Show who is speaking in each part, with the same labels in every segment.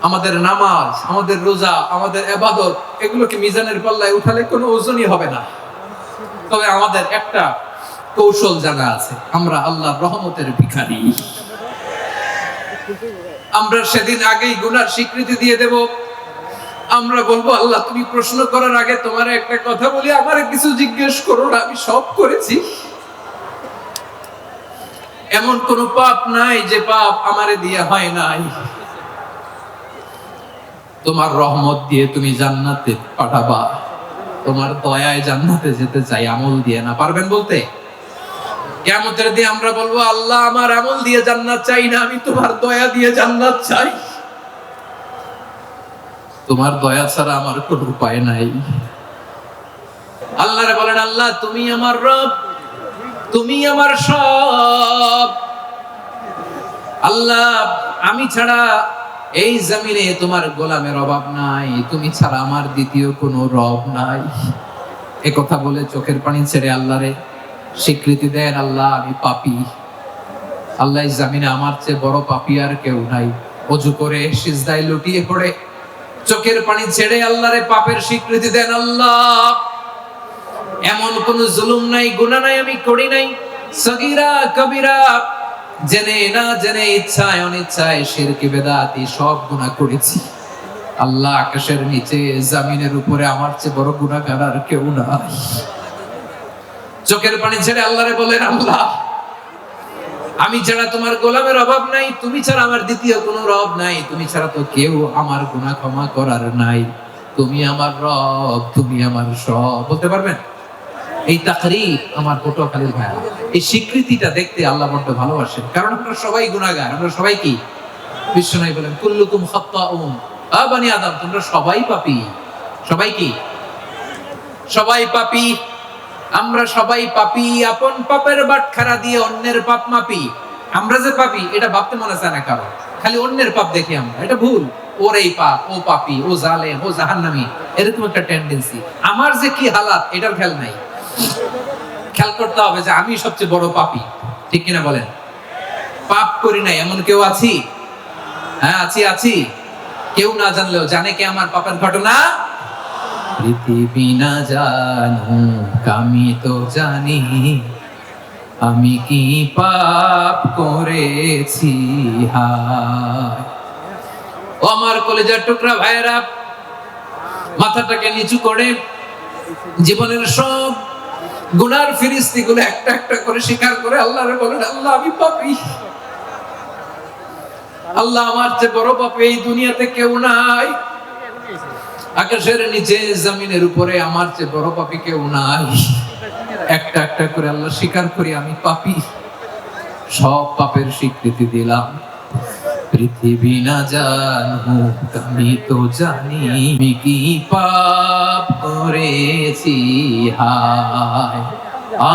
Speaker 1: আমাদের নামাজ, আমাদের রোজা, আমাদের ইবাদত এগুলোকে মিজানের পাল্লায় উঠালে কোনো ওজনই হবে না। তবে আমাদের একটা কৌশল জানা আছে, আমরা আল্লাহর রহমতের ভিখারি। আমরা সেদিন আগেই গুনার স্বীকৃতি দিয়ে দেব। আমরা বলবো, আল্লাহ তুমি প্রশ্ন করার আগে তোমার একটা কথা বলি, আমারে কিছু জিজ্ঞেস করো না, আমি সব করেছি। এমন কোন পাপ নাই যে পাপ আমারে দিয়ে হয় নাই। তোমার রহমত দিয়ে তুমি জান্নাতে পাঠাবা, তোমার দয়ায় জান্নাতে যেতে চাই, আমল দিয়ে না। পারবেন বলতে? কিয়ামতের দিন আমরা বলবো, আল্লাহ আমার আমল দিয়ে জান্নাত চাই না, আমি তোমার দয়া দিয়ে জান্নাত চাই। তোমার দয়া ছাড়া আমার কোনো উপায় নাই। আল্লাহরে বলেন, আল্লাহ তুমি আমার রব, তুমি আমার সব। আল্লাহ আমি ছাড়া এই জমিনে তোমার গোলামের অভাব নাই, তুমি ছাড়া আমার দ্বিতীয় কোনো রব নাই। এ কথা বলে চোখের পানি ছেড়ে আল্লাহরে স্বীকৃতি দেন, আল্লাহ আমি পাপী। আল্লাহ এই জমিনে আমার চেয়ে বড় পাপী আর কেউ নাই। ওযু করে সিজদায় লুটিয়ে পড়ে চোখের পানি ছেড়ে আল্লাহরে পাপের স্বীকৃতি দেন, আল্লাহ এমন কোন জুলুম নাই, গুনাহ নাই আমি করি নাই, সগীরা কবিরা, জেনে না জেনে, ইচ্ছায় অনিচ্ছায়, শিরকি বেদাতি সব গুনাহ করেছি। আল্লাহ আকাশের নিচে জমিনের উপরে আমার চেয়ে বড় গুনাহগার আর কেউ নাই। চোখের পানি ছেড়ে আল্লাহরে বলেন, আল্লাহ আমি ছাড়া তোমার গোলামের অভাব নাই, তুমি ছাড়া আমার দ্বিতীয় কোনো রব নাই, তুমি ছাড়া তো কেউ আমার গুনাহ ক্ষমা করার নাই। তুমি আমার রব, তুমি আমার সব। বলতে পারবেন? এই তাকরীর আমার পটুয়াখালীর ভাইয়া, এই স্বীকৃতিটা দেখতে আল্লাহ বড় ভালোবাসেন। কারণ আমরা সবাই গুনাহগার, আমরা সবাই কি? বিশ্বনবী বলেন, কুল্লুকুম খাত্তাউন, আ বনি আদম তোমরা সবাই পাপী। সবাই কি? সবাই পাপী। আমরা সবাই পাপী, আপন পাপের বাটখারা দিয়ে অন্যের পাপ মাপি। আমরা যে পাপী এটা ভাবতে মনে চায় না কারো, খালি অন্যের পাপ দেখি আমরা, এটা ভুল। ওর এই পাপ, ও পাপী, ও জালেম, ও জাহান্নামী, এরকম একটা টেন্ডেন্সি। আমার যে কি হালাত এটার খেয়াল নাই। খেয়াল করতে হবে যে আমি সবচেয়ে বড় পাপী, ঠিক কিনা বলেন? পাপ করি নাই এমন কেউ আছি? হ্যাঁ আছি। কেউ না জানলেও জানে কে আমার পাপের ঘটনা? পৃথিবী না জানুক আমি তো জানি, আমি কি পাপ করেছি। হায় ও আমার কলেজার টুকরা ভাইয়েরা, মাথাটাকে নিচু করে জীবনের সব গুনার ফিরিস্তিগুলো একটা একটা করে স্বীকার করে আল্লাহরে বলেন, আল্লাহ আমি পাপী। আল্লাহ আমার চেয়ে বড় পাপী এই দুনিয়াতে কেউ নাই। আকাশের নিচে জমিনের উপরে আমার চেয়ে বড় পাপী কেউ নাই। একটা একটা করে আল্লাহ স্বীকার করি আমি পাপী, সব পাপের স্বীকৃতি দিলাম। পৃথিবী না জানুক আমি তো জানি, আমি কি পাপ করেছি। হায়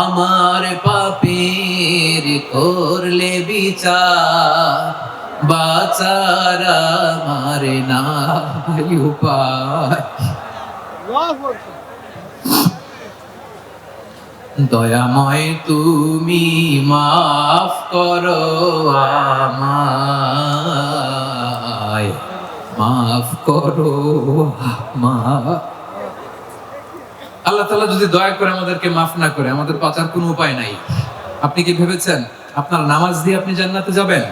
Speaker 1: আমার পাপের করলে বিচার, বাঁচার আমার নাই উপায়। দয়াময় তুমি মাফ করো আমায়, মাফ করো আল্লাহ তাআলা যদি দয়া করে আমাদেরকে মাফ না করে, আমাদের বাঁচার কোনো উপায় নাই। আপনি কি ভেবেছেন আপনার নামাজ দিয়ে আপনি জান্নাতে যাবেন?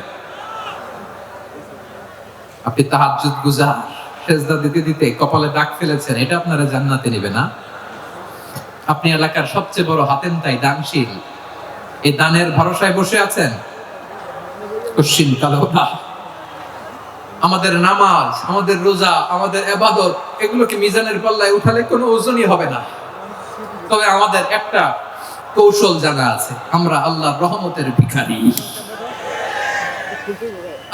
Speaker 1: আপনি তাহাজ্জুদ গুজার, সেজদা দিতে দিতে কপালে দাগ ফেলেছেন, এটা আপনারা জান্নাতে নেবে না? আপনি এলাকার সবচেয়ে বড় হাতেম তাই দানশীল, এই দানের ভরসায় বসে আছেন, কশিন কালো না। আমাদের নামাজ, আমাদের রোজা, আমাদের ইবাদত এগুলোকে মিজানের পাল্লায় উঠালে কোনো ওজনই হবে না। তবে আমাদের একটা কৌশল জানা আছে, আমরা আল্লাহর রহমতের ভিখারি।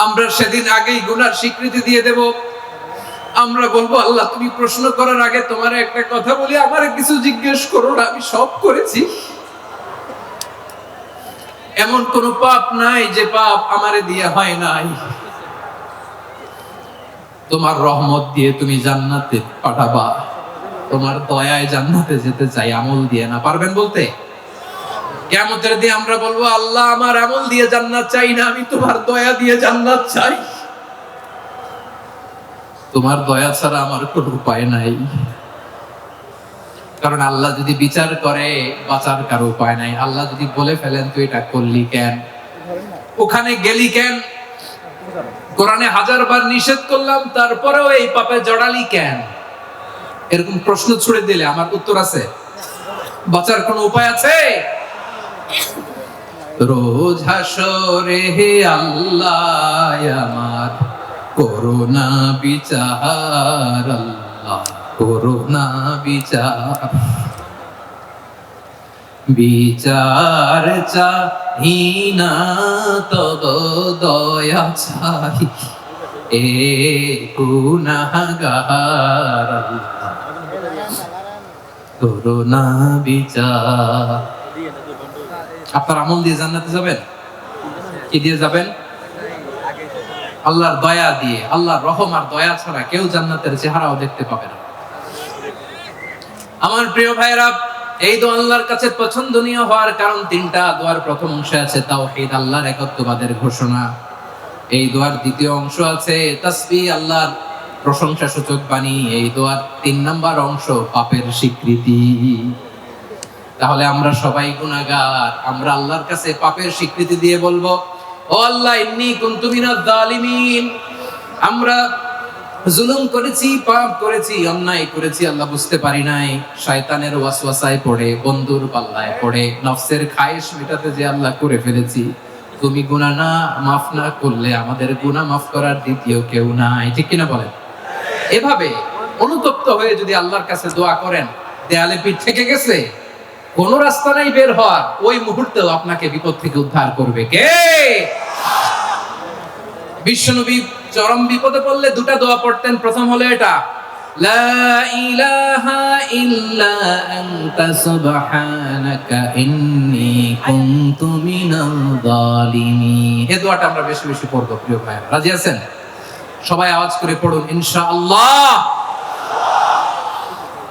Speaker 1: আমরা সেদিন আগেই গুনার স্বীকৃতি দিয়ে দেব। আমরা বলবো, আল্লাহ তুমি প্রশ্ন করার আগে তোমার একটা কথা বলি, আমারে কিছু জিজ্ঞেস করো না, আমি সব করেছি। এমন কোন পাপ নাই যে পাপ আমারে দিয়ে হয় নাই। তোমার রহমত দিয়ে তুমি জান্নাতে পাঠাবা, তোমার দয়ায় জান্নাতে যেতে চাই, আমল দিয়ে না। পারবেন বলতে? কিয়ামতের দিন আমরা বলবো, আল্লাহ আমার আমল দিয়ে জান্নাত চাই না, আমি তোমার দয়া দিয়ে জান্নাত চাই। তোমার দয়া ছাড়া আমার কোনো উপায় নাই। কারণ আল্লাহ যদি বিচার করে বাঁচার কারো উপায় নাই। আল্লাহ যদি বলে ফেলেন তুই এটা করলি কেন, ওখানে গেলি কেন, কোরআনে 1000 বার নিষেধ করলাম তারপরেও এই পাপে জড়ালি কেন, এরকম প্রশ্ন ছুড়ে দিলে আমার উত্তর আছে? বাঁচার কোনো উপায় আছে? রোজ হাসরে হে আল্লাহ আমার করোনা বিচার, আল্লাহ করোনা বিচার, বিচার চাহি না তব দয়া চাই, এ গুনাহগার আল্লাহ করোনা বিচার। আপনার আমল দিয়ে জান্নাতে যাবেন? কি দিয়ে যাবেন? আল্লাহর দয়া দিয়ে। আল্লাহর রহম আর দয়া ছাড়া কেউ জান্নাতের চেহারাও দেখতে পাবে না। আমার প্রিয় ভাইরা, এই দোয়া আল্লাহর কাছে পছন্দনীয় হওয়ার কারণ 3টা। দোয়ার প্রথম অংশে আছে তাওহীদ, আল্লাহর একত্ববাদের ঘোষণা। এই দোয়ার দ্বিতীয় অংশ আছে তাসবিহ, আল্লাহর প্রশংসা সূচক বাণী। এই দোয়ার 3 নাম্বার অংশ পাপের স্বীকৃতি। তাহলে আমরা সবাই গুনাহগার, আমরা আল্লাহর কাছে পাপের স্বীকৃতি দিয়ে বলবো, ও আল্লাহ ইন্নী কুনতু মিনাজ জালিমিন, আমরা জুলুম করেছি, পাপ করেছি, অন্যায় করেছি, আল্লাহ বুঝতে পারি নাই, শয়তানের ওয়াসওয়াসায় পড়ে, বন্ধুর পাল্লায় পড়ে, নফসের খায়েশ মেটাতে যে আল্লাহ করে ফেলেছি। তুমি গুনাহ না মাফ না করলে আমাদের গুনাহ মাফ করার দ্বিতীয় কেউ নাই, ঠিক কিনা বলেন? এভাবে অনুতপ্ত হয়ে যদি আল্লাহর কাছে দোয়া করেন, দেয়ালে পিঠ থেকে গেছে, কোন রাস্তা নাই বের হওয়ার, ওই মুহূর্তেও আপনাকে বিপদ থেকে উদ্ধার করবে কে? বিশ্বনবী চরম বিপদে পড়লে 2টা দোয়া পড়তেন। প্রথম হলো এটা, লা ইলাহা ইল্লা আনতা সুবহানাকা ইন্নী কুনতু মিনাল জালিমিন। এই দোয়াটা আমরা বেশি বেশি পড়ব প্রিয় ভাই। রাজি আছেন? সবাই আওয়াজ করে পড়ুন ইনশাআল্লাহ।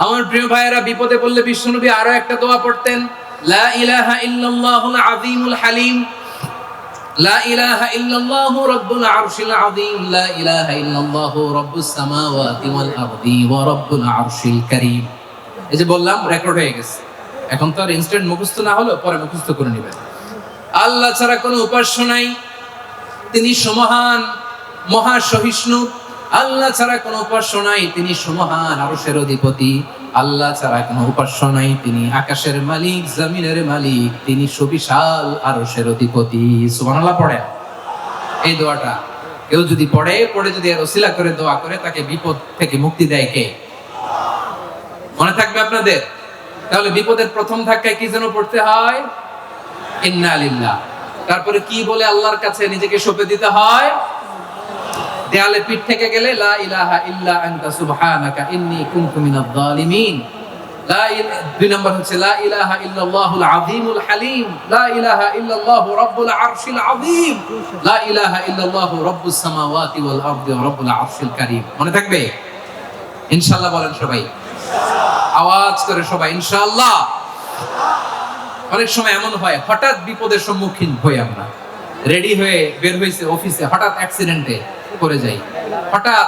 Speaker 1: আমার প্রিয় ভাইয়েরা, বিপদে পড়লে বিশ্বনবী আরো একটা দোয়া পড়তেন, লা ইলাহা ইল্লাল্লাহুল আযীমুল হালিম, লা ইলাহা ইল্লাল্লাহু রাব্বুল আরশিল আযীম, লা ইলাহা ইল্লাল্লাহু রাব্বুস সামাওয়াতি ওয়াল আরদি ওয়া রাব্বুল আরশিল কারীম। এই যে বললাম, রেকর্ড হয়ে গেছে। এখন তো আর ইনস্ট্যান্ট মুখস্থ না হলো, পরে মুখস্থ করে নেবেন। আল্লাহ ছাড়া কোনো উপাস্য নাই, তিনি সমহান, মহা সহিষ্ণু। আল্লাহ ছাড়া কোনো উপাস্য নাই, তিনি সমহান, আরশের অধিপতি। আল্লাহ ছাড়া কোনো উপাস্য নাই, তিনি আকাশের মালিক, জমিনের মালিক, তিনি সুবিশাল আরশের অধিপতি। সুবহানাল্লাহ পড়েন এই দোয়াটা। কেউ যদি পড়ে যদি এর ওসিলা করে দোয়া করে, তাকে বিপদ থেকে মুক্তি দেয় কে? মনে থাকবে আপনাদের? তাহলে বিপদের প্রথম ধাক্কায় কি যেন পড়তে হয়? ইন্না লিল্লাহ। তারপরে কি বলে আল্লাহর কাছে নিজেকে সঁপে দিতে হয়? দেয়ালে পিঠ থেকে গেলে লা ইলাহা ইল্লা আনতা সুবহানাকা ইন্নী কুনতু মিনাজ জালিমিন। 2 নম্বর হচ্ছে লা ইলাহা ইল্লাল্লাহুল আযীমুল হালিম, লা ইলাহা ইল্লাল্লাহু রাব্বুল আরশিল আযীম, লা ইলাহা ইল্লাল্লাহু রাব্বুস সামাওয়াতি ওয়াল আরদি ওয়া রাব্বুল আরশিল কারীম। মনে থাকবে? ইনশাআল্লাহ বলেন সবাই, আওয়াজ করে সবাই ইনশাআল্লাহ। অনেক সময় এমন হয়, হঠাৎ বিপদের সম্মুখীন হই আমরা, রেডি হয়ে বের হইছে অফিসে, হঠাৎ অ্যাক্সিডেন্টে পড়ে যাই, হঠাৎ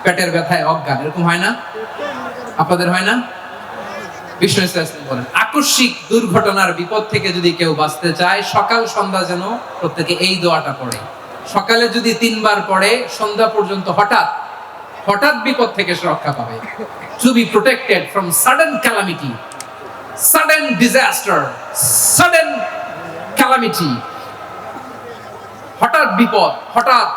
Speaker 1: পেটের ব্যথায় অজ্ঞান, এরকম হয় না? আপনাদের হয় না? বিষ্ণু ইসলাম বলেন, আকস্মিক দুর্ঘটনার বিপদ থেকে যদি কেউ বাঁচতে চায়, সকাল সন্ধ্যা যেন প্রত্যেকে এই দোয়াটা পড়ে। সকালে যদি 3 বার পড়ে, সন্ধ্যা পর্যন্ত হঠাৎ হঠাৎ বিপদ থেকে সে রক্ষা পাবে। To be protected from sudden calamity, sudden disaster, sudden calamity, হঠাৎ বিপদ, হঠাৎ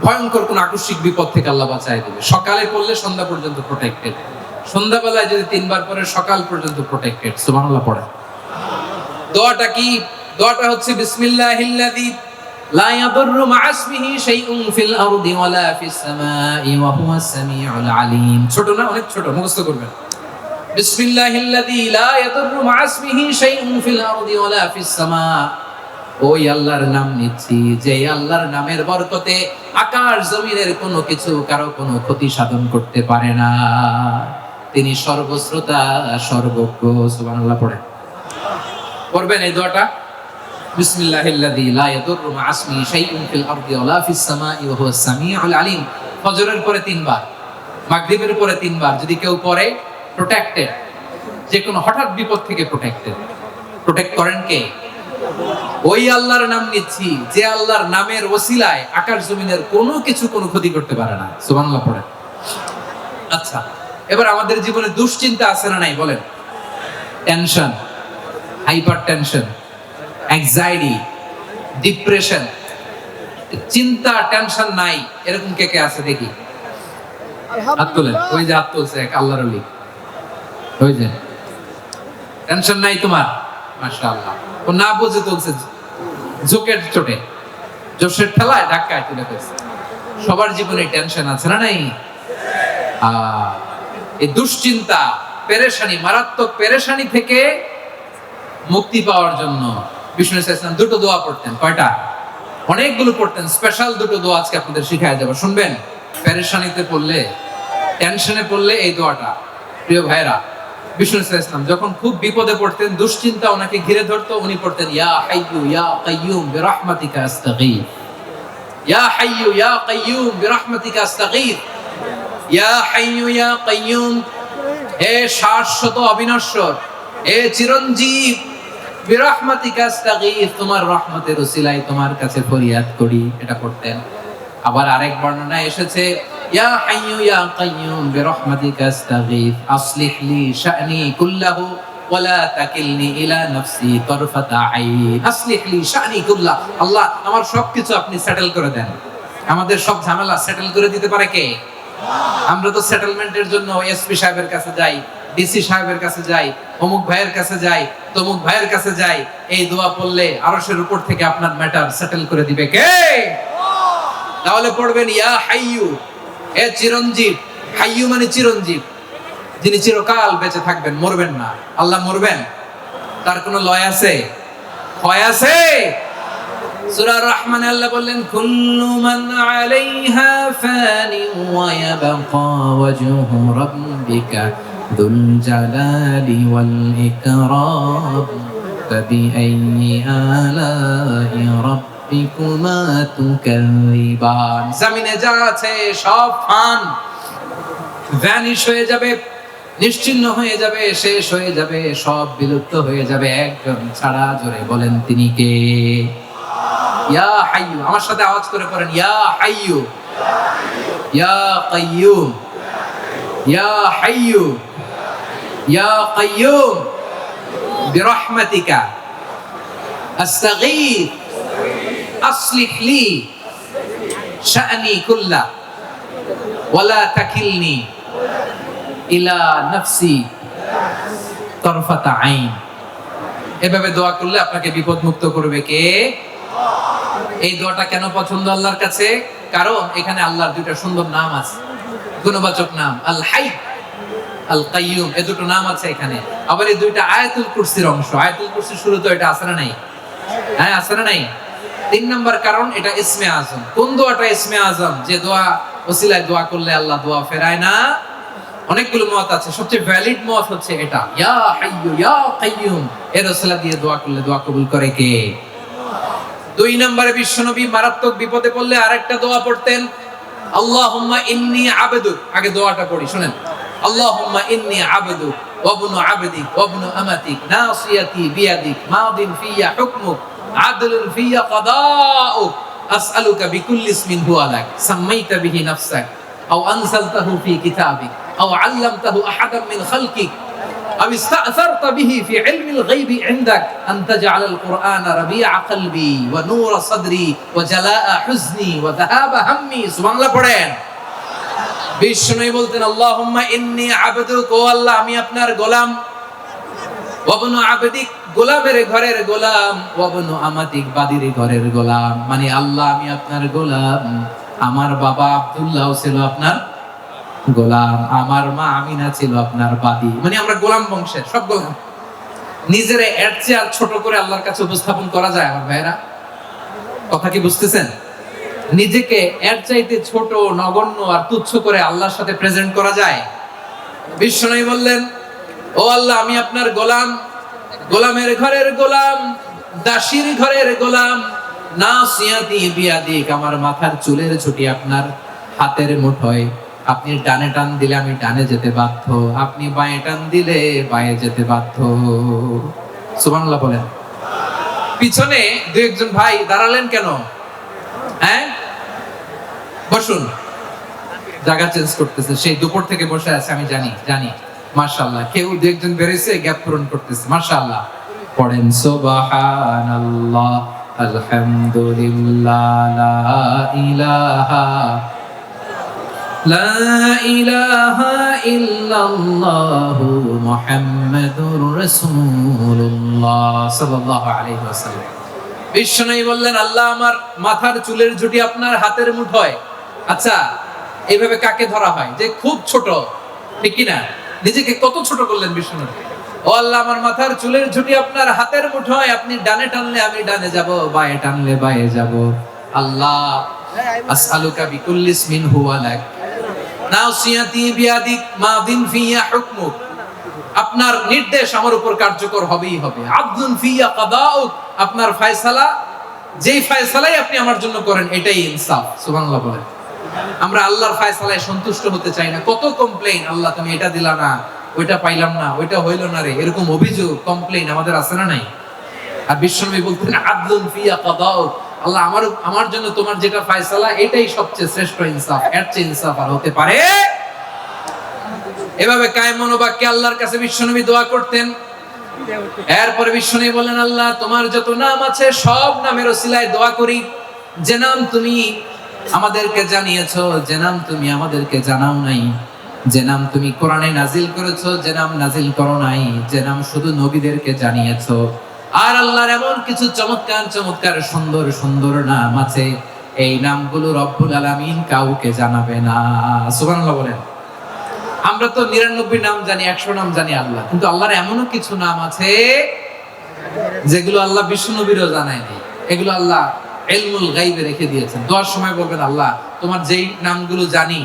Speaker 1: ভয়ঙ্কর কোন আকস্মিক বিপদ থেকে আল্লাহ বাঁচায় দেবে। সকালে করলে সন্ধ্যা পর্যন্ত প্রোটেক্টেড, সন্ধ্যাবেলায় যদি 3 বার পরে সকাল পর্যন্ত প্রোটেক্টেড। সুবহানাল্লাহ পড়ে। দোয়াটা কি? দোয়াটা হচ্ছে বিসমিল্লাহিল্লাযী লা ইয়াদুররু মা'a ইসমিহি শাইউন ফিল আরদি ওয়ালা ফিস সামাই ওয়া হুয়াস সামিউল আলীম। ছোট না? অনেক ছোট, মুখস্থ করবেন। বিসমিল্লাহিল্লাযী লা ইয়াদুররু মা'a ইসমিহি শাইউন ফিল আরদি ওয়ালা ফিস সামা। ওই আল্লাহর নাম নিচ্ছি, যে আল্লাহর নামের বরকতে আকাশ জমিনের কোনো কিছু কারো কোনো ক্ষতি সাধন করতে পারে না। তিনি সর্বশ্রোতা, সর্বজ্ঞ। সুবহানাল্লাহ পড়েন। পড়বেন এই দোয়াটা, বিসমিল্লাহিল্লাযী লা ইয়াদুররু মা'a ইসমিহি শাইউন ফিল আরদি ওয়ালা ফিস সামাই ওয়া হুয়াস সামিউল আলীম। ফজরের পরে 3 বার, মাগরিবের পরে 3 বার যদি কেউ পড়ে প্রোটেক্টেড, যে কোনো হঠাৎ বিপদ থেকে প্রোটেক্টেড। প্রোটেক্ট করেন কে? ওই আল্লাহর নাম নিচ্ছি যে আল্লাহর নামের ওসিলায় আকাশ জমিনের কোনো কিছু কোনো ক্ষতি করতে পারে না। সুবহানাল্লাহ পড়ে। আচ্ছা, এবার আমাদের জীবনে দুশ্চিন্তা আছে না নাই বলেন? Tension, hyper tension, anxiety, depression, চিন্তা টেনশন নাই এরকম কে কে আছে দেখি হাত তোলেন। ওই যে হাত তুলছে এক আল্লাহর ওলি, ওই যে টেনশন নাই তোমার, মাশাআল্লাহ। ও না বুঝে তুলছে, জোকের চোটে, জোশের ঠেলায় ধাক্কায় তুলে ফেলছে। সবার জীবনে টেনশন আছে না নাই? এই দুশ্চিন্তা, পেরেশানি, মারাত্মক পেরেশানি থেকে মুক্তি পাওয়ার জন্য বিষ্ণু ইসলাম দুটো দোয়া পড়তেন। কয়টা? অনেকগুলো পড়তেন। স্পেশাল দুটো দোয়া আজকে আপনাদের শিখায় দেব, শুনবেন। পেরেশানিতে পড়লে, টেনশনে পড়লে এই দোয়াটা। প্রিয় ভাইরা, বিষ্ণু ইসলাম যখন খুব বিপদে পড়তেন, দুশ্চিন্তা ওনাকে ঘিরে ধরতো, উনি পড়তেন ইয়া হাইয়ু ইয়া কাইয়ুম বিরহমাতিকা আস্তাগীথ, ইয়া হাইয়ু ইয়া কাইয়ুম বিরহমাতিকা আস্তাগীথ, ইয়া হাইয়ু ইয়া কাইয়ুম, হে শাশ্বত অবিনশ্বর, হে চিরঞ্জীব, বিরহমাতিকা আস্তাগীথ, তোমার রহমতের ওসিলায় তোমার কাছে ফরিয়াদ করি। এটা পড়তেন। আবার আরেক বর্ণনায় এসেছে ইয়া হাইয়ু ইয়া কাইয়ুম বিরহমাতিকা আস্তাগীথ আসলিহ লি শা'নি কুল্লাহু ওয়া লা তাকিলনি ইলা নাফসি তারফাতা আইন। আসলিহ লি শা'নি কুল্লাহ, আল্লাহ আমার সবকিছু আপনি সেটেল করে দেন। আমাদের সব ঝামেলা সেটেল করে দিতে পারে কে? আমরা তো সেটেলমেন্টের জন্য এসপি সাহেবের কাছে যাই, ডিসি সাহেবের কাছে যাই, অমুক ভাইয়ের কাছে যাই, তমুক ভাইয়ের কাছে যাই। এই দোয়া পড়লে আরশের উপর থেকে আপনার ম্যাটার সেটেল করে দিবে কে? তাহলে পড়বেন ইয়া হাইয়ু, হে চিরঞ্জীব। হাইয়ু মানে চিরঞ্জীব, যিনি চিরকাল বেঁচে থাকবেন, মরবেন না। আল্লাহ মরবেন? তার কোনো লয় আছে? ক্ষয় আছে? সূরা রহমানে আল্লাহ বললেন কুল্লু মান আলাইহা ফানি ওয়া ইয়াবকা ওয়াজহু রাব্বিকা যুল জালালি ওয়াল ইকরাম ফাবিআইয়ি আলাই রাব্বিকুমা তুকাযিবান। জমিনে যা আছে সব ফান, ভ্যানিশ হয়ে যাবে, নিশ্চিহ্ন হয়ে যাবে, শেষ হয়ে যাবে, সব বিলুপ্ত হয়ে যাবে, একজন ছাড়া। জোরে বলেন তিনি কে? ইয়া হাইয়ু, আমার সাথে আওয়াজ করে পড়েন ইয়া হাইয়ু ইয়া কাইয়ুম ইয়া হাইয়ু ইয়া কাইয়ুম বিরহমাতিকা আস্তাগীথ আসলিহ লি শা'নি কুল্লা ওয়া লা তাকিলনি ইলা নাফসি তারফাতা আইন। এভাবে দোয়া করলে আপনাকে বিপদ মুক্ত করবে কে? এই দোয়াটা কেন পছন্দ আল্লাহর কাছে? কারণ এখানে আল্লাহর দুইটা সুন্দর নাম আছে, গুণবাচক নাম, আল হাই, আল কাইয়ুম, এই দুটো নাম আছে এখানে। আবার এই দুইটা আয়াতুল কুরসির অংশ। আয়াতুল কুরসির শুরু তো এটা আছে না নাই? হ্যাঁ, আছে না নাই? 3 নাম্বার কারণ এটা ইসমে আজম। কোন দোয়াটা ইসমে আজম? যে দোয়া ওসিলায় দোয়া করলে আল্লাহ দোয়া ফেরায় না। অনেকগুলো মত আছে, সবচেয়ে ভ্যালিড মত হচ্ছে এটা, ইয়া হাইয়ু ইয়া কাইয়ুম, এর ওসিলা দিয়ে দোয়া করলে দোয়া কবুল করে কে? 2 নম্বরে বিশ্বনবী মারাত্মক বিপদে পড়লে আরেকটা দোয়া পড়তেন, আল্লাহুম্মা ইন্নী আবদুক। আগে দোয়াটা পড়ি, শুনেন। আল্লাহুম্মা ইন্নী আবদুক ওয়া ইবনু আবদিক ওয়া ইবনু আমাতিক নাসিয়াতি বিয়াদিক মাদিন ফিয়া হুকমুক আদলুন ফিয়া কাদাউক আসআলুকা বিকুল্লি ইসমিন হুয়া লাক সাম্মাইতা বিহি নাফসাক আও আনজালতাহু ফি কিতাবিক আও আল্লামতাহু আহাদাম মিন খালকিক أو استأثرت به في علم الغيب عندك أن تجعل القرآن ربيع قلبي ونور صدري وجلاء حزني وذهاب همي। سبحان الله পড়েন। বিষ্ণু বলতেন আল্লাহুম্মা ইন্নী আবদুক, ও আল্লাহ আমি আপনার গোলাম, ওয়া ইবনু আবদিক, গোলামের ঘরের গোলাম, ওয়া ইবনু আমাতিক, বাদীর ঘরের গোলাম। মানে আল্লাহ আমি আপনার গোলাম, আমার বাবা আব্দুল্লাহ ছিল আপনার গোলাম, আমার মা আমিনা ছিল আপনার বাদী। মানে আমরা গোলাম বংশের, সব গোলাম। নিজেরে এর চেয়ে আর ছোট করে আল্লাহর কাছে উপস্থাপন করা যায় আমার ভাইরা? কথা কি বুঝতেছেন? নিজেকে এর চাইতে ছোট, নগণ্য আর তুচ্ছ করে আল্লাহর সাথে প্রেজেন্ট করা যায়? বিষ্ণু বললেন ও আল্লাহ আমি আপনার গোলাম, গোলামের ঘরের গোলাম, দাসীর ঘরের গোলাম, নাসিয়াতি বিয়াদিক, আমার মাথার চুলের ছুটি আপনার হাতের মুঠোয়, আপনি ডানে টান দিলে আমি ডানে যেতে বাধ্য, আপনি বাঁয়ে টান দিলে বাঁয়ে যেতে বাধ্য। সুবহানাল্লাহ বলেন। পিছনে দু একজন ভাই দাঁড়ালেন কেন? হ্যাঁ, বসুন। জায়গা চেঞ্জ করতেছে, সেই দুপুর থেকে বসে আছে, আমি জানি। মাশাআল্লাহ, কেউ দু একজন বেরিয়েছে, গ্যাপ পূরণ করতেছে। মাশাআল্লাহ, পড়েন সুবহানাল্লাহ, আলহামদুলিল্লাহ, লা ইলাহা ইল্লাল্লাহু মুহাম্মাদুর রাসূলুল্লাহ সাল্লাল্লাহু আলাইহি ওয়াসাল্লাম। বিশ্বনবী বললেন, আল্লাহ আমার মাথার চুলের ঝুঁটি আপনার হাতের মুঠোয়। আচ্ছা, এইভাবে কাকে ধরা হয়? যে খুব ছোট, ঠিক কি না? নিজেকে কত ছোট করলেন বিশ্বনবী। ও আল্লাহ, আমার মাথার চুলের ঝুঁটি আপনার হাতের মুঠোয়, আপনি ডানে টানলে আমি ডানে যাব, বাঁয়ে টানলে বাঁয়ে যাব। আল্লাহ, আসআলুকা বিকুল্লি ইসমিন হুয়া লাক নাসিয়াতি বিয়াদিক মাদিন ফিয়া হুকমুক। আপনার নির্দেশ আমার উপর কার্যকর হবেই হবে। আদলুন ফিয়া কাদাউক, আপনার ফয়সালা, যেই ফয়সালাই আপনি আমার জন্য করেন এটাই ইনসাফ। সুবহানাল্লাহ বলেন। আমরা আল্লাহর ফয়সালায় সন্তুষ্ট হতে চাই না। কত কমপ্লেইন, আল্লাহ তুমি এটা দিলা না, ওইটা পাইলাম না, ওইটা হইল না রে, এরকম অভিযোগ, কমপ্লেইন আমাদের আছে না নাই? আর বিশ্বনবী বলতেন, আদলুন ফিয়া কাদাউক, আল্লাহ আমার জন্য তোমার যেটা ফয়সালা এটাই সবচেয়ে শ্রেষ্ঠ ইনসাফ, এর চেয়ে ইনসাফ আর হতে পারে। এভাবে কায়েম মনোবাক্যে আল্লাহর কাছে বিশ্বনবী দোয়া করতেন। এরপরে বিশ্বনবী বলেন, আল্লাহ তোমার যত নাম আছে সব নামের ওসিলায় দোয়া করি, যে নাম তুমি আমাদেরকে জানিয়েছো, যে নাম তুমি আমাদেরকে জানাও নাই, যে নাম তুমি কোরআনে নাজিল করেছো, যে নাম নাজিল করো নাই, যে নাম শুধু নবীদেরকে জানিয়েছো। আর আল্লাহর এমন কিছু চমৎকার চমৎকার সুন্দর সুন্দর নাম আছে, এই নামগুলো রব্বুল আলামিন কাউকে জানাবে না। সুবহানাল্লাহ বলেন। আমরা তো 99 নাম জানি, 100 নাম জানি আল্লাহ, কিন্তু আল্লাহর এমনও কিছু নাম আছে যেগুলো আল্লাহ বিশ্বনবীরও জানায়নি। এগুলো আল্লাহ ইলমুল গায়বে রেখে দিয়েছেন। দোয়ার সময় বলবেন, আল্লাহ তোমার যেই নামগুলো জানি,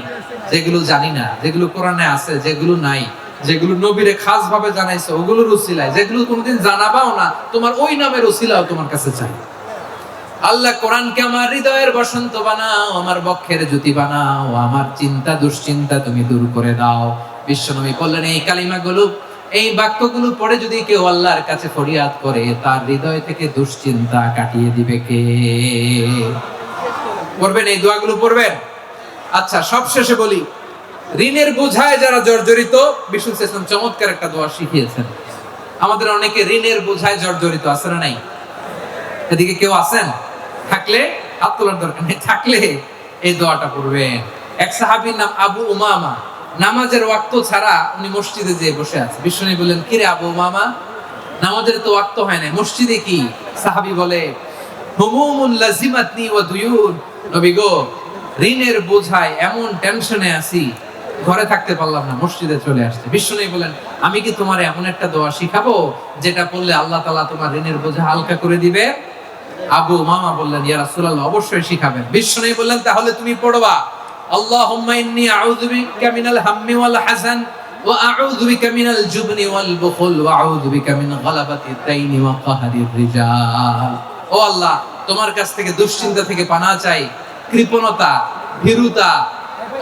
Speaker 1: যেগুলো জানি না, যেগুলো কোরআনে আছে, যেগুলো নাই, যেগুলো নবীরে খাস ভাবে জানাইছো ওগুলোর উসিলায়, যেগুলো কোনোদিন জানাবাও না, তোমার ওই নামের উসিলাও তোমার কাছে চাই। আল্লাহ কোরআনকে আমার হৃদয়ের বসন্ত বানাও, আমার বক্ষের জ্যোতি বানাও, আমার চিন্তা দুশ্চিন্তা তুমি দূর করে দাও। বিশ্বনবী বললেন, এই কালিমাগুলো, এই বাক্যগুলো পড়ে যদি কেউ আল্লাহর কাছে ফরিয়াদ করে, তার হৃদয় থেকে দুশ্চিন্তা কাটিয়ে দিবে কে? পড়বেন, এই দোয়াগুলো পড়বেন। আচ্ছা, সবশেষে বলি, ঋণের বোঝায় যারা জর্জরিত, বিষ্ণু ইসলাম চমৎকার একটা দোয়া শিখিয়েছেন। আমাদের অনেকে ঋণের বোঝায় জর্জরিত, আছে না নাই? এদিকে কেউ আছেন? থাকলে হাত তোলার দরকার নেই, থাকলে এই দোয়াটা পড়বেন। এক সাহাবীর নাম আবু উমামা, নামাজের ওয়াক্ত ছাড়া উনি মসজিদে যেয়ে বসে আছে। বিশ্বনবী বললেন, কি রে আবু উমামা, নামাজের তো ওয়াক্ত হয় না, মসজিদে কি? সাহাবী বলে, হুমুমুন লাজিমাতনি ওয়া দুয়ুন, নবী গো, ঋণের বোঝায় এমন টেনশনে আছি, ঘরে থাকতে পারলাম না, মসজিদে চলে আসছে। বিশ্বনবী বলেন, আমি কি তোমার এমন একটা দোয়া শিখাবো যেটা পড়লে আল্লাহ তাআলা তোমার ঋণের বোঝা হালকা করে দিবে? আবু উমামা বললেন, ইয়া রাসূলুল্লাহ, অবশ্যই শিখাবেন। বিশ্বনবী বললেন, তাহলে তুমি পড়বা, আল্লাহুম্মা ইন্নী আউযু বিকা মিনাল হাম্মি ওয়াল হাযান ওয়া আউযু বিকা মিনাল জুবনি ওয়াল বুখল ওয়া আউযু বিকা মিন গালাবাতিদ দাইনি ওয়া কাহরির রিজাল। ও আল্লাহ, তোমার কাছ থেকে দুশ্চিন্তা থেকে পানাহ চাই, কৃপণতা, ভীরুতা,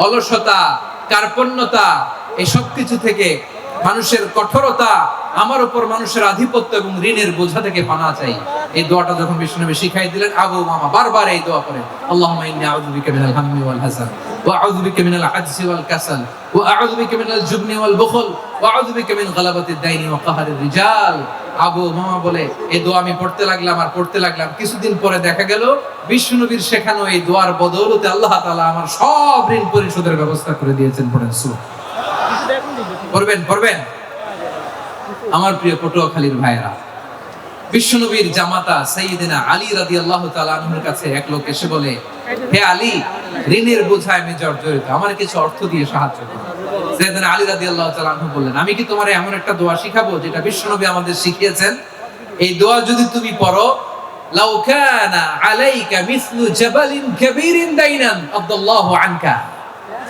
Speaker 1: অলসতা, কার্পণ্যতা, এই সব কিছু থেকে, মানুষের কঠোরতা, আমার উপর মানুষের আধিপত্য এবং ঋণের বোঝা থেকে পানাহ চাই। এই দোয়াটা যখন বিশ্বনবী শিখাই দিলেন, আবু উমামা বারবার এই দোয়া করেন, আল্লাহুম্মা ইন্নী আউযু বিকা মিনাল হাম্মি ওয়াল হাযান ওয়া আউযু বিকা মিনাল আজজি ওয়াল কাসাল ওয়া আউযু বিকা মিনাল জুবনি ওয়াল বুখল ওয়া আউযু বিকা মিন গালাবাতিদ দাইনি ওয়া কাহরির রিজাল। আবু উমামা বলে, এই দোয়া আমি পড়তে লাগলাম। কিছুদিন পরে দেখা গেল বিশ্বনবীর শেখানো এই দোয়ার বদৌলতে আল্লাহ তাআলা আমার সব ঋণ পরিশোধের ব্যবস্থা করে দিয়েছেন। পড়েন সুবহানাল্লাহ। পড়বেন। আমার প্রিয় পটুয়াখালীর ভাইয়েরা, বিশ্বনবীর জামাতা সাইয়্যিদিনা আলী রাদিয়াল্লাহু তাআলা আনহুর কাছে এক লোক এসে বলে, হে আলী, ঋণের বোঝায় আমি জর্জরিত, আমার কিছু অর্থ দিয়ে সাহায্য করুন। সাইয়্যিদিনা আলী রাদিয়াল্লাহু তাআলা আনহু বললেন, আমি কি তোমারে এমন একটা দোয়া শিখাবো যেটা বিশ্বনবী আমাদের শিখিয়েছেন? এই দোয়া যদি তুমি পড়ো, লাউ কানা আলাইকা মিসলু জাবালিন কাবীরিন দাইনান আদাল্লাহু আনকা,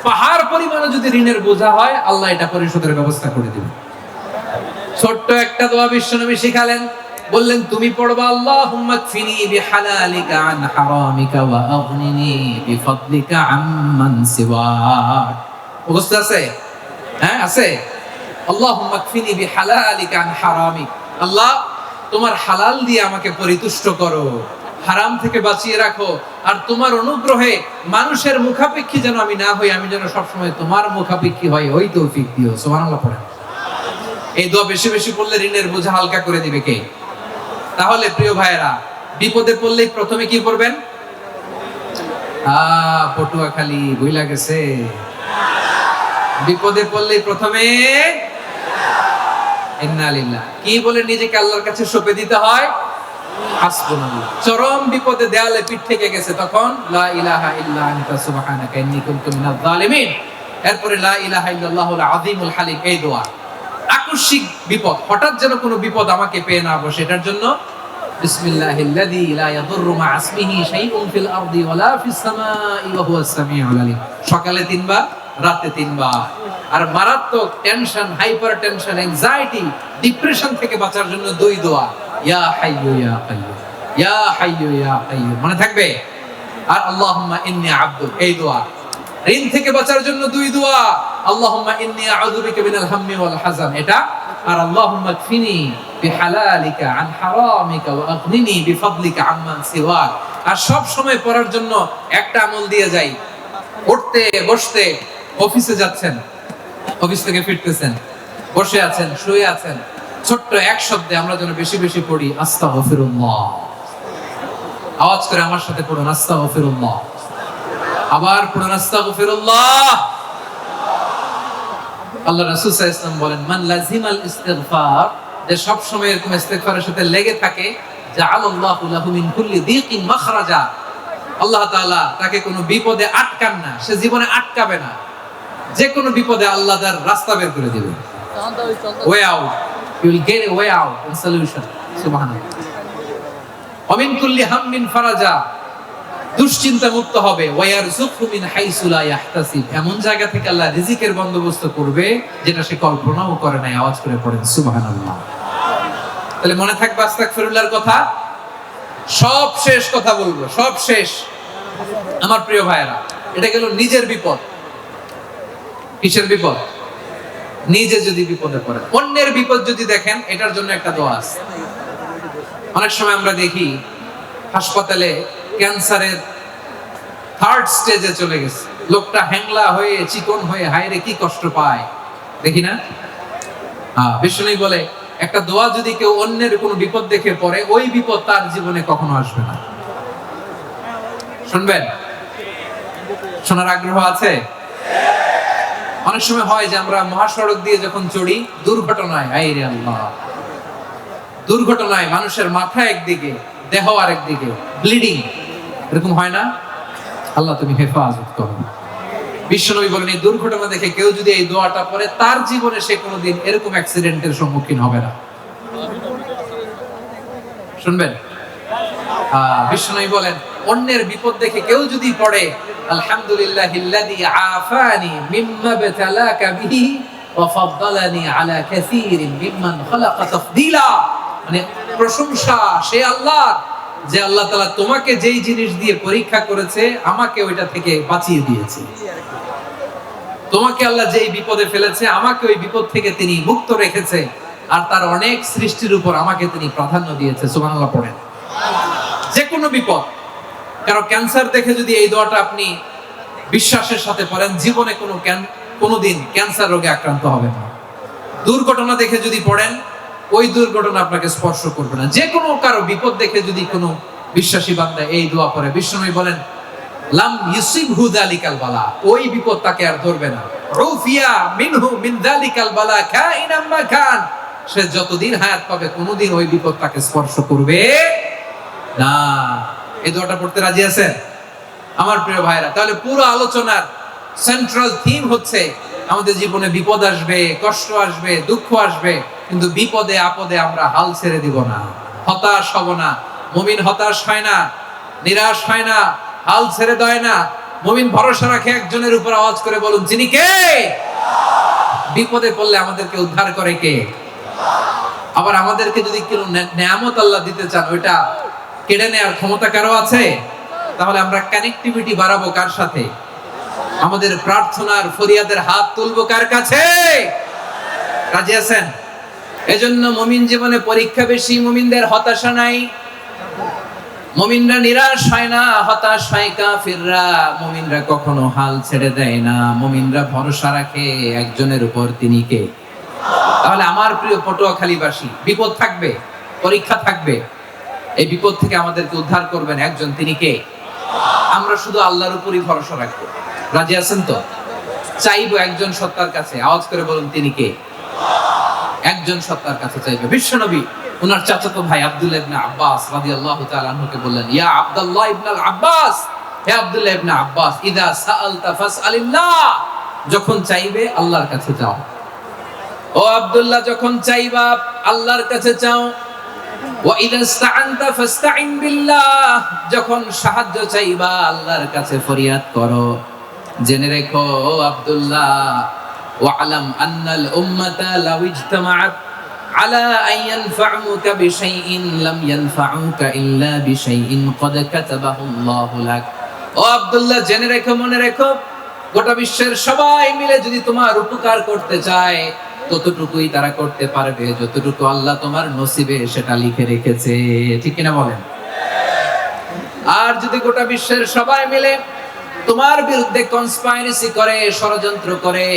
Speaker 1: পাহাড় পরিমাণ যদি ঋণের বোঝা হয়, আল্লাহ এটা পরিশোধের ব্যবস্থা করে দিবেন। ছোট্ট একটা দোয়া বিশ্বনবী শিখালেন, বললেন, তুমি পড়বা, আল্লাহুম্মা কফিনি বিহালালিকা আন হারামিকা ওয়া আগনিনি বিফাদলিকা আম্মান সিওয়াক। ও মুখস্থ আছে? হ্যাঁ আছে। আল্লাহুম্মা কফিনি বিহালালিকা আন হারামিক, আল্লাহ তোমার হালাল দিয়ে আমাকে পরিতুষ্ট করো, হারাম থেকে বাঁচিয়ে রাখো, আর তোমার অনুগ্রহে মানুষের মুখাপেক্ষী যেন আমি না হই, আমি যেন সবসময় তোমার মুখাপেক্ষী হই, ওই তৌফিক দিও। সুবহানাল্লাহ পড়েন। এই দোয়া বেশি বেশি পড়লে ঋণের বোঝা হালকা করে দিবে কে? তাহলে প্রিয় ভাইয়েরা, বিপদে পড়লেই প্রথমে কি করবেন? পটুয়াখালী ভুইলা গেছে। বিপদে পড়লেই প্রথমে ইন্না লিল্লাহ কি বলে নিজেকে আল্লাহর কাছে সঁপে দিতে হয়? হাসবুনাল্লাহ। চরম বিপদে দেয়ালে পিঠ থেকে গেছে, তখন লা ইলাহা ইল্লা আনতা সুবহানাকা ইন্নী কুনতু মিনাজ জালিমিন। এরপরে লা ইলাহা ইল্লাল্লাহুল আযীমুল হালিম, এই দোয়া। আকস্মিক বিপদ, হঠাৎ যেন কোনো বিপদ আমাকে পেয়ে না বসে, এটার জন্য বিসমিল্লাহিল্লাযী লা ইয়াদুররু মা ইসমিহি শাইউন ফিল আরদি ওয়ালা ফিস সামাই ওয়া হুয়াস সামিউল আলীম। সকালে 3 বার, রাতে 3 বার। আর মারাত্মক tension, hyper tension, anxiety, depression থেকে বাঁচার জন্য 2 দোয়া, ইয়া হাইয়্যু ইয়া কাইয়্যুম, ইয়া হাইয়্যু ইয়া কাইয়্যুম, মনে থাকবে? আর আল্লাহুম্মা ইন্নী আবদুক, এই দোয়া। ঋণ থেকে বাঁচার জন্য 2 দোয়া, আল্লাহুম্মা ইন্নী আউযু বিকা মিনাল হাম্মি ওয়াল হাযান, এটা। আর আল্লাহুম্মা কফিনি বিহালালিকা আন হারামিকা ওয়া আগনিনি বিফাদলিকা আম্মান সিওয়াক। আর সব সময় পড়ার জন্য একটা আমল দিয়ে যাই, উঠতে বসতে, অফিসে যাচ্ছেন, অফিস থেকে ফিরতেছেন, বসে আছেন, শুয়ে আছেন, ছোট্ট এক শব্দে আমরা যেন বেশি বেশি পড়ি আস্তাগফিরুল্লাহ। আওয়াজ করে আমার সাথে পড়ুন আস্তাগফিরুল্লাহ। আবার পড়ুন আস্তাগফিরুল্লাহ। আল্লাহ রাসূল সাল্লাল্লাহু আলাইহি ওয়াসাল্লাম বলেন, মান লাজিমাল ইস্তিগফার, যে সব সময় এরকম ইস্তিগফারের সাথে লেগে থাকে, জাআলাল্লাহু লাহু মিন কুল্লি দীকিন মাখরাজা, আল্লাহ তাআলা তাকে কোনো বিপদে আটকান না, সে জীবনে আটকাবে না, যে কোনো বিপদে আল্লাহ তার রাস্তা বের করে দিবেন। Way out, you will get a way out and solution. সুবহানাল্লাহ। ওয়া মিন কুল্লি হাম্মিন ফারাজা, দুশ্চিন্তা মুক্ত হবে। ওয়া ইয়ারযুকহু মিন হাইসু লা ইয়াহতাসিব, এমন জায়গা থেকে আল্লাহ রিজিকের বন্দোবস্ত করবে যেটা সে কল্পনাও করে নাই। আওয়াজ করে পড়েন সুবহানাল্লাহ। তাহলে মনে থাকবে আস্তাগফিরুল্লাহর কথা। সব শেষ কথা বলবো, সব শেষ আমার প্রিয় ভাইয়েরা। এটা গেল নিজের বিপদ। কিসের বিপদ? নিজে যদি বিপদে পড়েন। অন্যের বিপদ যদি দেখেন, এটার জন্য একটা দোয়া আছে। অনেক সময় আমরা দেখি হাসপাতালে ক্যান্সারের 3rd স্টেজে চলে গেছে, লোকটা হ্যাংলা হয়ে, চিকন হয়ে, হায়রে কি কষ্ট পায়, দেখি না? বিষ্ণু বলে, একটা দোয়া যদি কেউ অন্যের কোনো বিপদ দেখে পড়ে, ওই বিপদ তার জীবনে কখনো আসবে না। শুনবেন? শোনার আগ্রহ আছে? অনেক সময় হয় যে আমরা মহাসড়ক দিয়ে যখন চড়ি, দুর্ঘটনায়, আইরে আল্লাহ, দুর্ঘটনায় মানুষের মাথা একদিকে, দেহ আরেকদিকে, ব্লিডিং, এরকম হয় না? আল্লাহ তুমি হেফাজত করো। বিশ্বনবী বলেন, এই দুর্ঘটনা দেখে কেউ যদি এই দোয়াটা পড়ে, তার জীবনে সে কোনোদিন এরকম অ্যাক্সিডেন্টের সম্মুখীন হবে না। শুনবেন? বিশ্বনবী বলেন, অন্যের বিপদ দেখে কেউ যদি পড়ে, আলহামদুলিল্লাহিল্লাযী আফানি মিম্মা বাতালাকা বিহি ওয়া ফাদ্দালানি আলা কাসীরিন মিম্মান খালাকা তাফদীলা, মানে প্রশংসা সে আল্লাহর, যে আল্লাহ তাআলা তোমাকে যেই জিনিস দিয়ে পরীক্ষা করেছে, আমাকে ওইটা থেকে বাঁচিয়ে দিয়েছে। তোমাকে আল্লাহ যেই বিপদে ফেলেছে, আমাকে ওই বিপদ থেকে তিনি মুক্ত রেখেছে, আর তার অনেক সৃষ্টির উপর আমাকে তিনি প্রাধান্য দিয়েছে। সুবহানাল্লাহ পড়েন। যে কোনো বিপদ, কারো ক্যান্সার দেখে যদি এই দোয়াটা আপনি বিশ্বাসের সাথে পড়েন, জীবনে কোনোদিন ক্যান্সার রোগে আক্রান্ত হবেন না। দুর্ঘটনা দেখে যদি পড়েন, ওই দুর্ঘটনা আপনাকে স্পর্শ করবে না। যে কোনো কারো বিপদ দেখে যদি কোনো বিশ্বাসী বান্দা এই দোয়া পড়ে, বিশ্বনবী বলেন, লাম ইউসিবহু যালিকাল বালা, ওই বিপদ তাকে আর ধরবে না। রুফিয়া মিনহু মিন যালিকাল বালা কাইনাম মা কান, সে যতদিন হায়াত পাবে কোনোদিন ওই বিপদ তাকে স্পর্শ করবে না। এই দোয়াটা পড়তে রাজি আছেন আমার প্রিয় ভাইরা? তাহলে পুরো আলোচনার সেন্ট্রাল থিম হচ্ছে, আমাদের জীবনে বিপদ আসবে, কষ্ট আসবে, দুঃখ আসবে, কিন্তু বিপদে আপদে আমরা হাল ছেড়ে দিব না, হতাশ হব না। মুমিন হতাশ হয় না, নিরাশ হয় না, হাল ছেড়ে দেয় না। মুমিন ভরসা রাখে একজনের উপর। আওয়াজ করে বলুন, যিনি কে? বিপদে পড়লে আমাদেরকে উদ্ধার করে কে? আবার আমাদেরকে যদি কোনো নেয়ামত আল্লাহ দিতে চান, ওইটা কেড়ে নেওয়ার ক্ষমতা কারো আছে? তাহলে আমরা কানেক্টিভিটি বাড়াবো কার সাথে? আমাদের প্রার্থনার ফরিয়াদের হাত তুলবো কার কাছে? রাজি আছেন? এজন্য মুমিন জীবনে পরীক্ষা বেশি, মুমিনদের হতাশা নাই, মুমিনরা নিরাশ হয় না, হতাশ হয় কাফিররা। মুমিনরা কখনো হাল ছেড়ে দেয় না, মুমিনরা ভরসা রাখে একজনের উপর, তিনি কে? তাহলে আমার প্রিয় পটুয়াখালীবাসী, বিপদ থাকবে, পরীক্ষা থাকবে, এই বিপদ থেকে আমাদেরকে উদ্ধার করবেন একজন, তিনি কে? আমরা শুধু আল্লাহর উপরই ভরসা রাখবো। রাজি আছেন তো? চাইবো একজন সত্তার কাছে, আওয়াজ করে বলুন তিনি কে? একজন সত্তার কাছে চাইবে। বিশ্বনবী ওনার চাচাতো ভাই আব্দুল্লাহ ইবনে আব্বাস রাদিয়াল্লাহু তাআলা আনহুকে বললেন, ইয়া আব্দুল্লাহ ইবনে আব্বাস, হে আব্দুল্লাহ ইবনে আব্বাস, ইযা সাআলতা ফাসআলিল্লাহ, যখন চাইবে আল্লাহর কাছে যাও। ও আব্দুল্লাহ, যখন চাইবা আল্লাহর কাছে চাও। ওয়া ইযা ইসতাআনতা ফাসতাইন বিল্লাহ, যখন সাহায্য চাইবা আল্লাহর কাছে ফরিয়াদ করো। জেনে রেখো ও আব্দুল্লাহ, ওয়া'লাম আন্নাল উম্মাতা লাউ ইজতামাআত আলা আন ইয়ানফাউকা বিশাইইন লাম ইয়ানফাউকা ইল্লা বিশাইইন ক্বাদ কাতাবাহু আল্লাহু লাক। ও আব্দুল্লাহ, জেনে রেখো, মনে রেখো, গোটা বিশ্বের সবাই মিলে যদি তোমার উপকার করতে চায় ততটুকুই তারা করতে পারবে যতটুকু আল্লাহ তোমার নসিবে সেটা লিখে রেখেছে। ঠিক কিনা বলেন? আর যদি গোটা বিশ্বের সবাই মিলে তোমার বিরুদ্ধে কনস্পাইরেসি করে, ষড়যন্ত্র করে,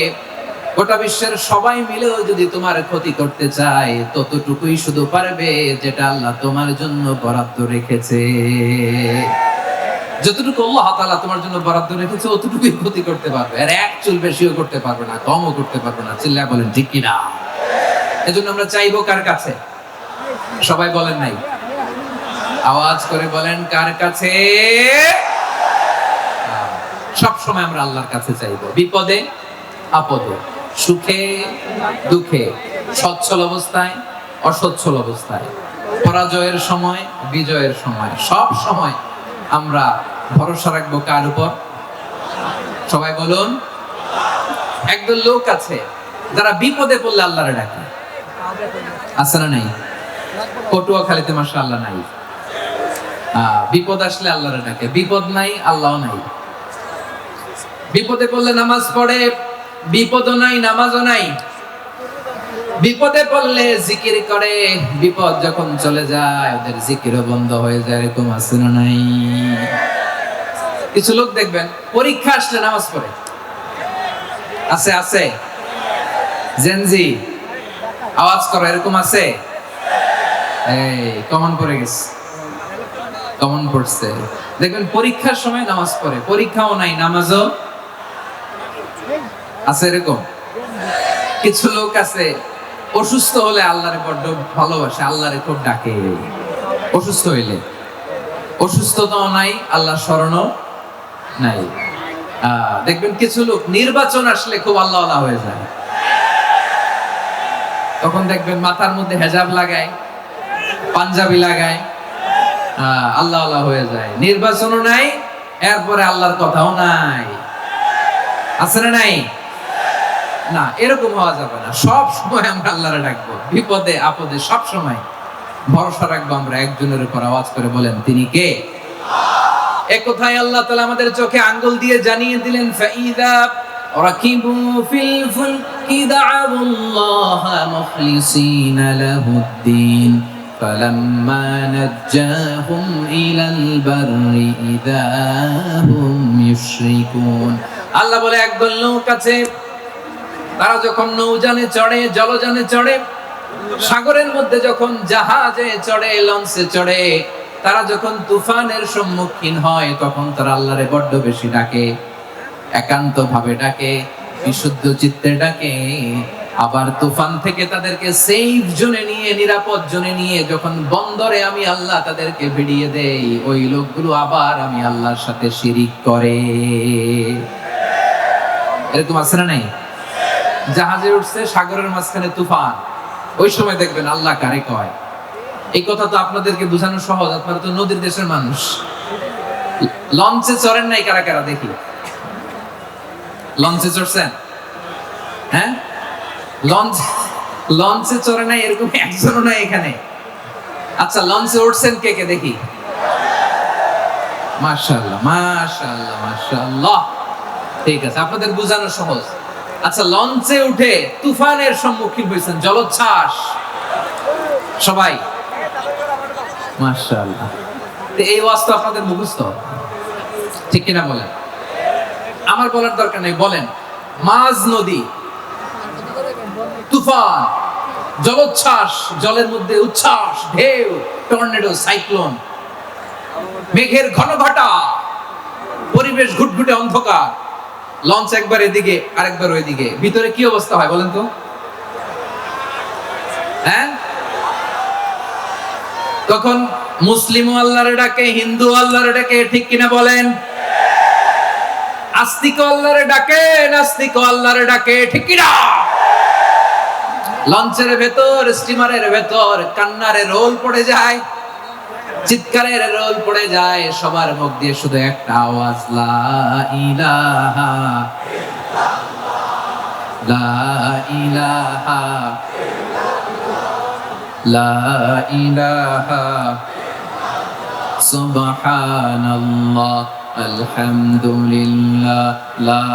Speaker 1: গোটা বিশ্বের সবাই মিলেও যদি তোমার ক্ষতি করতে চায় ততটুকুই শুধু পারবে যেটা আল্লাহ তোমার জন্য বরাদ্দ রেখেছে। যতটুকু আল্লাহ তাআলা তোমার জন্য বরাদ্দ রেখেছে অতটুকুই ক্ষতি করতে পারবে, আর এক চুল বেশিও করতে পারবে না, কমও করতে পারবে না। চিল্লায় বলেন ঠিক কিনা? এজন্য আমরা চাইবো কার কাছে? সবাই বলেন নাই, আওয়াজ করে বলেন কার কাছে? সব সময় আমরা আল্লাহর কাছে চাইবো, বিপদে আপদে, সুখে দুঃখে, সচ্ছল অবস্থায় অসচ্ছল অবস্থায়, পরাজয়ের সময় বিজয়ের সময়, সব সময় আমরা ভরসা রাখবো কার উপর? সবাই বলুন। একদল লোক আছে যারা বিপদে পড়লে আল্লাহরে ডাকে, আছে না নাই? পটুয়াখালীতে মাশাআল্লাহ নাই। বিপদ আসলে আল্লাহরে ডাকে, বিপদ নাই আল্লাহ নাই। বিপদে পড়লে নামাজ পড়ে, বিপদও নাই নামাজও নাই। বিপদে পড়লে জিকির করে, বিপদ যখন চলে যায় ওদের জিকিরও বন্ধ হয়ে যায়। এরকম আছে না নাই? কিছু লোক দেখবেন পরীক্ষা আসলে নামাজ পড়ে, আছে আছে? জেনজি আওয়াজ করো, এরকম আছে? এই কমন পড়ে গেছে, কমন পড়ছে। দেখবেন পরীক্ষার সময় নামাজ পড়ে, পরীক্ষাও নাই নামাজও আছে। এরকম কিছু লোক আছে অসুস্থ হলে আল্লাহরে বড্ড ভালোবাসে, আল্লাহরে খুব ডাকে। অসুস্থ হইলে, অসুস্থতাও নাই, আল্লাহর স্মরণও নাই। দেখবেন কিছু লোক নির্বাচন আসলে খুব আল্লাহওয়ালা হয়ে যায়, তখন দেখবেন মাথার মধ্যে হেজাব লাগায়, পাঞ্জাবি লাগায়, আল্লাহওয়ালা হয়ে যায়। নির্বাচনও নাই, এরপরে আল্লাহর কথাও নাই। আছে না নাই? না, এরকম হওয়া যাবে না। সব সময় আমরা আল্লাহরে ডাকবো, বিপদে আপদে সব সময় ভরসা রাখবো আমরা একজনের উপর। আওয়াজ করে বলেন তিনি কে? এক কথায় আল্লাহ তাআলা আমাদের চোখে আঙ্গুল দিয়ে জানিয়ে দিলেন, ফাইদা রাকিবু ফিল ফুলকি দা'উল্লাহ মুখলিসিনা লাহুদ্দিন ফালাম্মা নাজ্জাহুম ইলাল বাররি ইযা হুম ইউশরিকুন। আল্লাহ বলে একদল লোক আছে, তারা যখন নৌযানে চড়ে, জলযানে চড়ে, সাগরের মধ্যে যখন জাহাজে চড়ে, লঞ্চে চড়ে, তারা যখন তুফানের সম্মুখীন হয় তখন তারা আল্লাহরে বড্ড বেশি ডাকে, একান্ত ভাবে ডাকে, বিশুদ্ধ চিত্তে ডাকে। আবার তুফান থেকে তাদেরকে সেফ জোনে নিয়ে, নিরাপদ জোনে নিয়ে যখন বন্দরে আমি আল্লাহ তাদেরকে ভিড়িয়ে দেই, ওই লোকগুলো আবার আমি আল্লাহর সাথে শিরিক করে। এরকম আছে না নাই? জাহাজে উঠছে, সাগরের মাঝখানে তুফান, ওই সময় দেখবেন আল্লাহ কারে কয়। এই কথা তো আপনাদেরকে বোঝানো সহজ, আপনারা তো নদীর দেশের মানুষ। লঞ্চে চড়েন নাই কারা কারা? দেখি, লঞ্চে চড়ছেন? হ্যাঁ, লঞ্চে চড়ে নাই এরকম একজনও নাই এখানে। আচ্ছা, লঞ্চে উঠছেন কে কে? দেখি। মাশাআল্লাহ মাশাআল্লাহ মাশাআল্লাহ। ঠিক আছে, আপনাদের বোঝানো সহজ। আচ্ছা, লঞ্চে উঠে তুফানের সম্মুখীন হয়েছেন, জলোচ্ছ্বাস, সবাই মাশাআল্লাহ। এই ওয়াজ তো আপনাদের মুখস্থ, ঠিক কিনা বলেন? আমার বলার দরকার নেই, বলেন। মাঝ নদী, তুফান, জলোচ্ছ্বাস, জলের মধ্যে উচ্ছ্বাস, ঢেউ, টর্নেডো, সাইক্লোন, মেঘের ঘনঘটা, পরিবেশ ঘুটঘুটে অন্ধকার, লঞ্চ একবার এদিকে আরেকবার ওইদিকে, ভিতরে কি অবস্থা হয় বলেন তো? হ্যাঁ, তখন মুসলিম আল্লাহরে ডাকে, হিন্দু আল্লাহরে ডাকে, ঠিক কিনা বলেন? আস্তিক আল্লাহরে ডাকে, নাস্তিক আল্লাহরে ডাকে, ঠিক কিনা? লঞ্চের ভেতর, স্টিমারের ভেতর কান্নারে রোল পড়ে যায়, চিৎকারের রোল পড়ে যায়, সবার মুখ দিয়ে শুধু একটা আওয়াজ, লা ইলাহা লা ইলাহা লা ইলাহা সুবহানাল্লাহ আলহামদুলিল্লাহ লা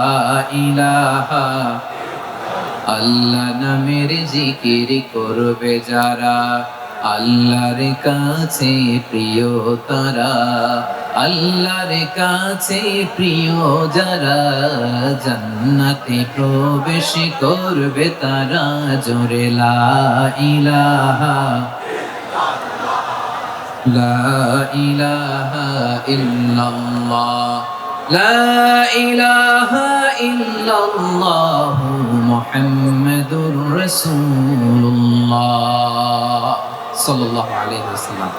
Speaker 1: ইলাহা। আল্লাহ নামের জিকির করবে যারা, আল্লাহর কাছে প্রিয় তারা, আল্লাহর কাছে প্রিয় যারা, জান্নাতে প্রবেশ করবে তারা, জোরে লা ইলাহা লা ইলাহা ইল্লাল্লাহ লা ইলাহা ইল্লাল্লাহ মুহাম্মাদুর রাসূলুল্লাহ সাল্লাল্লাহু আলাইহি ওয়াসাল্লাম।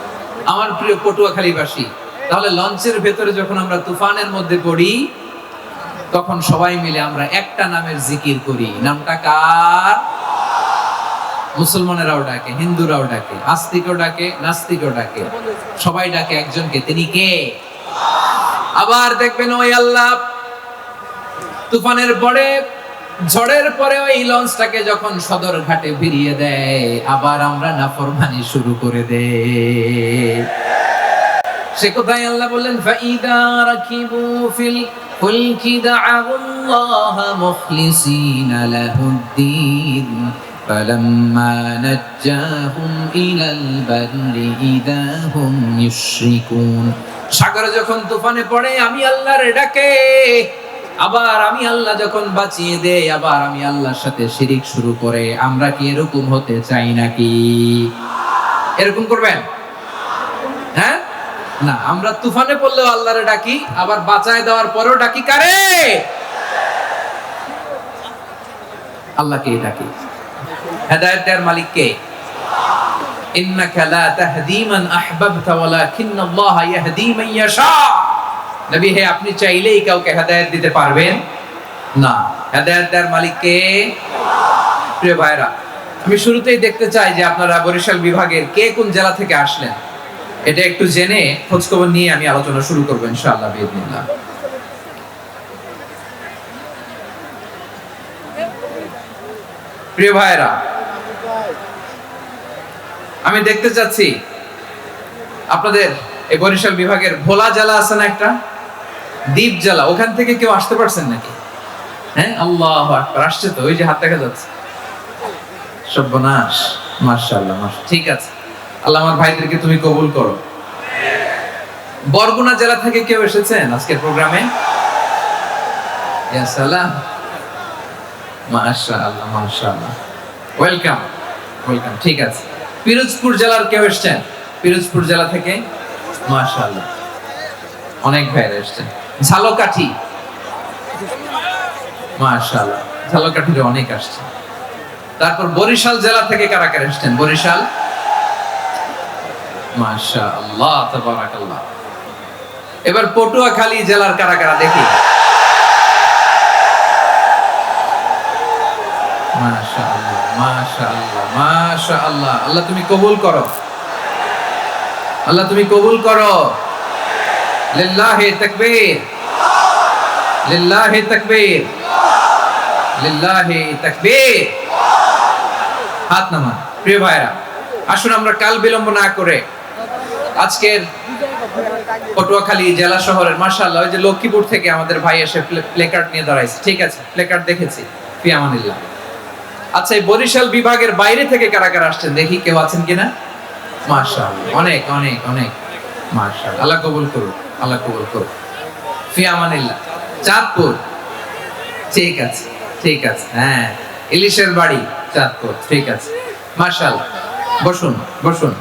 Speaker 1: আমার প্রিয় পটুয়াখালীবাসী, তাহলে লঞ্চের ভেতরে যখন আমরা তুফানের মধ্যে পড়ি, তখন সবাই মিলে আমরা একটা নামের জিকির করি। নামটা কার? মুসলমানেরাও ডাকে, হিন্দুরাও ডাকে, আস্তিকও ডাকে, নাস্তিকও ডাকে, সবাই ডাকে একজনকে, তিনি কে? আবার দেখবেন ওই আল্লাহ তুফানের পরে, ঝড়ের পরে ওই লঞ্চটাকে যখন সদর ঘাটে ফিরিয়ে দেয়, আবার আমরা নাফরমানি শুরু করে দেই। সে কোথায় আল্লাহ বললেন, ফাইদা রাকিবু ফিল ফুলকি দা'আল্লাহ মুখলিসিনা লাহুদ্দিন ফালাম্মা নাজ্জাহুম ইলাল বাররি ইযা হুম ইউশরিকুন। সাগরে যখন তুফানে পড়ে আমি আল্লাহর ডাকে, আবার আমি আল্লাহ যখন বাঁচিয়ে দেই, আবার আমি আল্লাহর সাথে শিরিক শুরু করে, আমরা কি এরকম হতে চাই নাকি? এরকম করবেন? হ্যাঁ না, আমরা তুফানে পড়লেও আল্লাহরে ডাকি, আবার বাঁচায় দেওয়ার পরেও ডাকি কারে? আল্লাহকে ডাকি। হেদায়েত দেওয়ার মালিক কে? ইন্নাকা লা তাহদি মান আহবাবতা ওয়ালাকিন্নাল্লাহা ইয়াহদি মান ইয়াশা। নবী হে, আপনি চাইলেই কাউকে হেদায়েত দিতে পারবেন না। হেদায়েত দেওয়ার মালিক কে? প্রিয় ভাইরা, আমি শুরুতেই দেখতে চাই যে আপনারা বরিশাল বিভাগের কে কোন জেলা থেকে আসলেন, এটা একটু জেনে খোঁজখবর নিয়ে আমি আলোচনা শুরু করবো ইনশাআল্লাহ বিইذنিল্লাহ। প্রিয় ভাইরা, আমি দেখতে চাচ্ছি আপনাদের এই বরিশাল বিভাগের ভোলা জেলা আছে না একটা, দ্বীপ জেলা, ওখান থেকে কেউ আসতে পারছেন নাকি? হ্যাঁ, আল্লাহু আকবার, আসছে তো, ওই যে হাত দেখা যাচ্ছে। সর্বনাশ, মাশাআল্লাহ, ঠিক আছে, আল্লাহ আমার ভাইদেরকে তুমি কবুল করো। বরগুনা জেলা থেকে কেউ এসেছেন আজকের প্রোগ্রামে? ইয়া সালাম, মাশাআল্লাহ মাশাআল্লাহ, ওয়েলকাম ওয়েলকাম, ঠিক আছে। পিরোজপুর জেলার কেউ এসেছেন? পিরোজপুর জেলা থেকে মাশাআল্লাহ অনেক ভাইরা এসেছেন। ঝালকাঠি, মাশাআল্লাহ, ঝালকাঠির অনেক আসছে। তারপর বরিশাল জেলা থেকে কারা কারা এসেছেন? বরিশাল, মাশাআল্লাহ তাবারাকাল্লাহ। এবার পটুয়াখালী জেলার কারা কারা দেখি? মাশাআল্লাহ মাশাআল্লাহ মাশাআল্লাহ। আল্লাহ তুমি কবুল করো, আল্লাহ তুমি কবুল করো। লিল্লাহি তাকবীর, লিল্লাহি তাকবীর, লিল্লাহি তাকবীর। হাত নামান। প্রিয় ভাইরা, আসুন আমরা কাল বিলম্ব না করে আজকের পটুয়াখালী জেলা শহরের মাশাআল্লাহ, ওই যে লক্ষ্মীপুর থেকে আমাদের ভাই এসে প্লেকার্ড নিয়ে দাঁড়াইছে। ঠিক আছে, প্লেকার্ড দেখেছি। ফি আমানিল্লাহ। আচ্ছা, এই বরিশাল বিভাগের বাইরে থেকে কারা কারা আসছেন দেখি, কেউ আছেন কিনা? মাশাআল্লাহ, অনেক অনেক অনেক মাশাআল্লাহ। আল্লাহ কবুল করুন, আল্লাহ কবুল করুন। ফি আমানিল্লাহ। চাঁদপুর, ঠিক আছে ঠিক আছে, হ্যাঁ ইলিশের বাড়ি চাঁদপুর, ঠিক আছে মাশাআল্লাহ। বসুন বসুন।